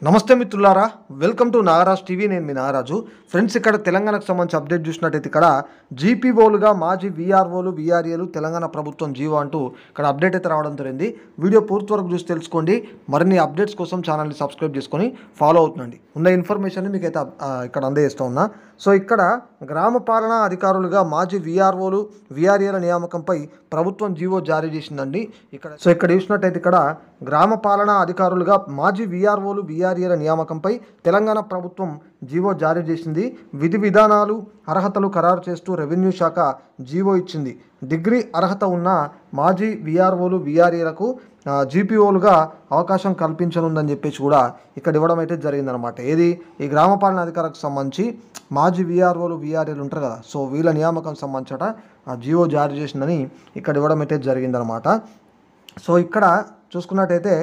నమస్తే మిత్రులారా, welcome to Nagaraj TV. నేను మీ నాగరాజు. ఫ్రెండ్స్, ఇక్కడ తెలంగాణకు సంబంధించి అప్డేట్ చూసినట్టయితే ఇక్కడ జీపీఓలుగా మాజీ వీఆర్ఓలు వీఆర్ఏలు తెలంగాణ ప్రభుత్వం జీవో అంటూ ఇక్కడ అప్డేట్ అయితే రావడం జరిగింది. వీడియో పూర్తి వరకు చూసి తెలుసుకోండి. మరిన్ని అప్డేట్స్ కోసం ఛానల్ని సబ్స్క్రైబ్ చేసుకొని ఫాలో అవుతుండండి. ఉన్న ఇన్ఫర్మేషన్ని మీకైతే ఇక్కడ అందజేస్తూ ఉన్నా. సో ఇక్కడ గ్రామ పాలనా అధికారులుగా మాజీ వీఆర్ఓలు వీఆర్ఏల నియామకంపై ప్రభుత్వం జీవో జారీ చేసిందండి. ఇక్కడ చూసినట్టయితే ఇక్కడ గ్రామ పాలనా అధికారులుగా మాజీ వీఆర్ఓలు వీఆర్ఏల నియామకంపై తెలంగాణ ప్రభుత్వం జీవో జారీ చేసింది. విధి విధానాలు అర్హతలు ఖరారు చేస్తూ రెవెన్యూ శాఖ జీవో ఇచ్చింది. డిగ్రీ అర్హత ఉన్న మాజీ వీఆర్ఓలు వీఆర్ఏలకు జీపీఓలుగా అవకాశం కల్పించనుందని చెప్పేసి కూడా ఇక్కడ ఇవ్వడం అయితే జరిగిందనమాట. ఏది ఈ గ్రామ పాలనా అధికారులకు సంబంధించి మాజీ వీఆర్ఓలు వీఆర్ఏలు ఉంటారు కదా, సో వీళ్ళ నియామకం సంబంధించట జీవో జారీ చేసిందని ఇక్కడ ఇవ్వడం అయితే జరిగిందనమాట. సో ఇక్కడ చూసుకున్నట్టయితే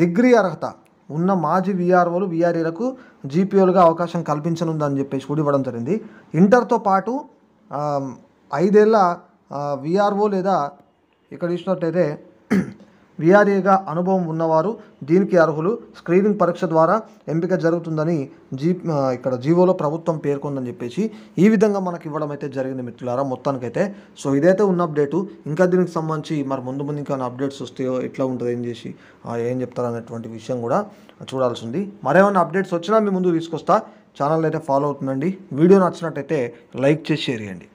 డిగ్రీ అర్హత ఉన్న మాజీ వీఆర్ఓలు వీఆర్ఏలకు జీపీఓలుగా అవకాశం కల్పించనుందని చెప్పేసి కూడా ఇవ్వడం జరిగింది. ఇంటర్తో పాటు 5 ఏళ్ల వీఆర్ఓ లేదా ఇక్కడ చూసినట్టయితే వీఆర్ఏగా అనుభవం ఉన్నవారు దీనికి అర్హులు. స్క్రీనింగ్ పరీక్ష ద్వారా ఎంపిక జరుగుతుందని ఇక్కడ జీవోలో ప్రభుత్వం పేర్కొందని చెప్పేసి ఈ విధంగా మనకి ఇవ్వడం అయితే జరిగింది మిత్రులారా మొత్తానికైతే. సో ఇదైతే ఉన్న అప్డేటు. ఇంకా దీనికి సంబంధించి మరి ముందు ఇంకా అప్డేట్స్ వస్తాయో ఎట్లా ఉంటుంది ఏం చెప్తారు అనేటువంటి విషయం కూడా చూడాల్సి ఉంది. మరేమన్నా అప్డేట్స్ వచ్చినా మీ ముందు తీసుకొస్తా. ఛానల్ అయితే ఫాలో అవుతుందండి. వీడియో నచ్చినట్టయితే లైక్ చేసి షేర్ చేయండి.